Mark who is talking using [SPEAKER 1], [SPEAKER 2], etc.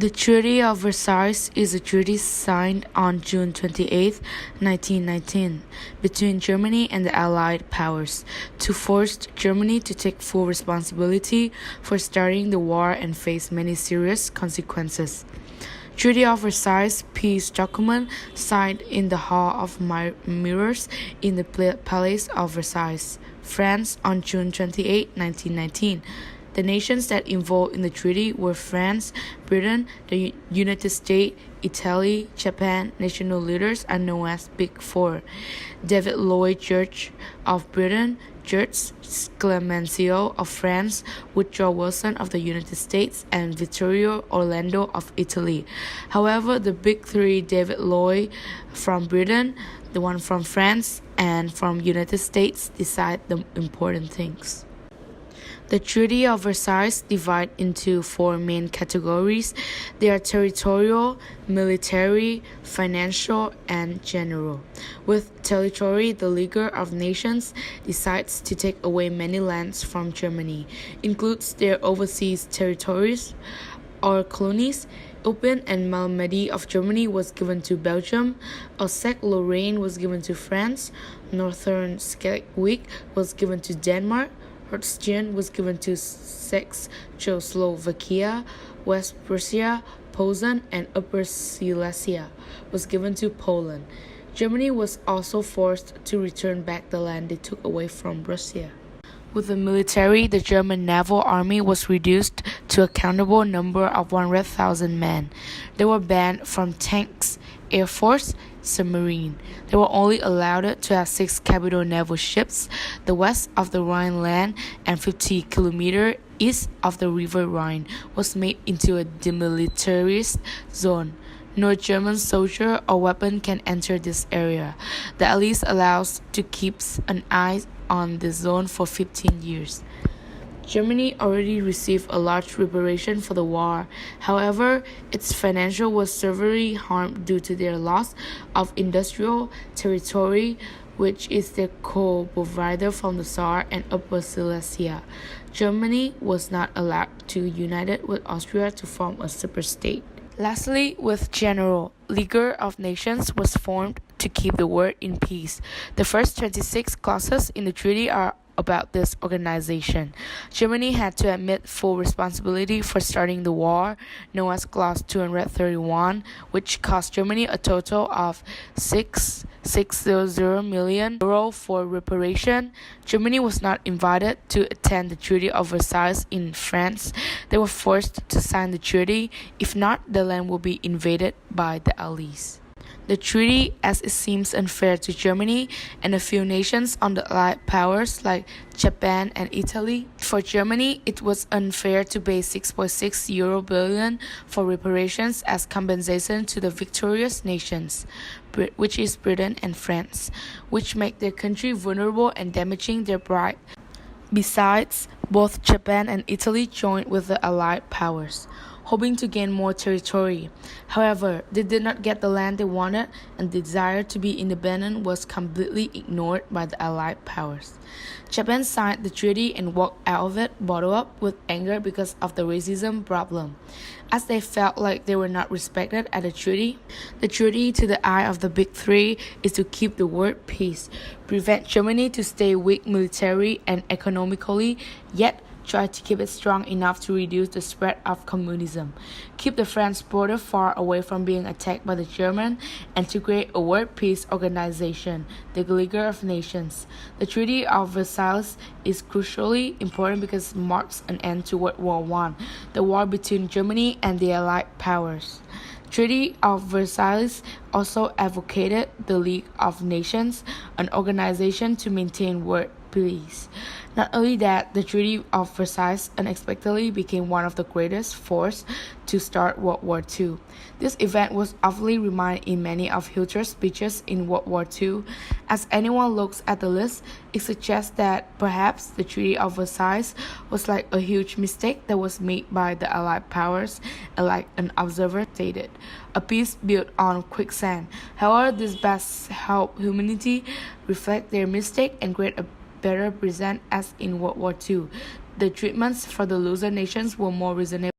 [SPEAKER 1] The Treaty of Versailles is a treaty signed on June 28, 1919, between Germany and the Allied powers to force Germany to take full responsibility for starting the war and face many serious consequences. Treaty of Versailles peace document signed in the Hall of Mirrors in the Palace of Versailles, France on June 28, 1919. The nations that involved in the treaty were France, Britain, the United States, Italy, Japan. National leaders are known as Big Four: David Lloyd George of Britain, George Clemenceau of France, Woodrow Wilson of the United States, and Vittorio Orlando of Italy. However, the Big Three, David Lloyd from Britain, the one from France, and from United States, decide the important things. The Treaty of Versailles divides into four main categories. They are territorial, military, financial, and general. With territory, the League of Nations decides to take away many lands from Germany, includes their overseas territories or colonies. Alpine and Malmedy of Germany was given to Belgium. Alsace-Lorraine was given to France. Northern Schleswig was given to Denmark. Holstein was given to Czechoslovakia. West Prussia, Posen, and Upper Silesia was given to Poland. Germany was also forced to return back the land they took away from Russia. With the military, the German naval army was reduced to a countable number of 100,000 men. They were banned from tanks, air force, submarine. They were only allowed to have 6 capital naval ships. The west of the Rhineland and 50 kilometers east of the River Rhine was made into a demilitarized zone. No German soldier or weapon can enter this area. The Allies allows to keep an eye on this zone for 15 years. Germany already received a large reparation for the war. However, its financial was severely harmed due to their loss of industrial territory, which is their coal provider from the Saar and Upper Silesia. Germany was not allowed to unite with Austria to form a separate state. Lastly, with General, League of Nations was formed to keep the world in peace. The first 26 clauses in the treaty are about this organization. Germany had to admit full responsibility for starting the war, known as Clause 231, which cost Germany a total of €600 million for reparation. Germany was not invited to attend the Treaty of Versailles in France. They were forced to sign the treaty. If not, the land will be invaded by the Allies. The treaty, as it seems unfair to Germany and a few nations on the Allied powers like Japan and Italy. For Germany, it was unfair to pay €6.6 billion for reparations as compensation to the victorious nations, which is Britain and France, which make their country vulnerable and damaging their pride. Besides, both Japan and Italy joined with the Allied powers, hoping to gain more territory. However, they did not get the land they wanted, and the desire to be independent was completely ignored by the Allied powers. Japan signed the treaty and walked out of it, bottled up with anger because of the racism problem. As they felt like they were not respected at the treaty to the eye of the Big Three is to keep the world peace, prevent Germany to stay weak militarily and economically, yet try to keep it strong enough to reduce the spread of communism, keep the French border far away from being attacked by the German, and to create a world peace organization, the League of Nations. The Treaty of Versailles is crucially important because it marks an end to World War I, the war between Germany and the Allied powers. Treaty of Versailles also advocated the League of Nations, an organization to maintain world peace. Not only that, the Treaty of Versailles unexpectedly became one of the greatest forces to start World War II. This event was often reminded in many of Hitler's speeches in World War II. As anyone looks at the list, it suggests that perhaps the Treaty of Versailles was like a huge mistake that was made by the Allied powers, and like an observer stated, a peace built on quicksand. However, this best help humanity reflect their mistake and create a better present as in World War II. The treatments for the loser nations were more reasonable.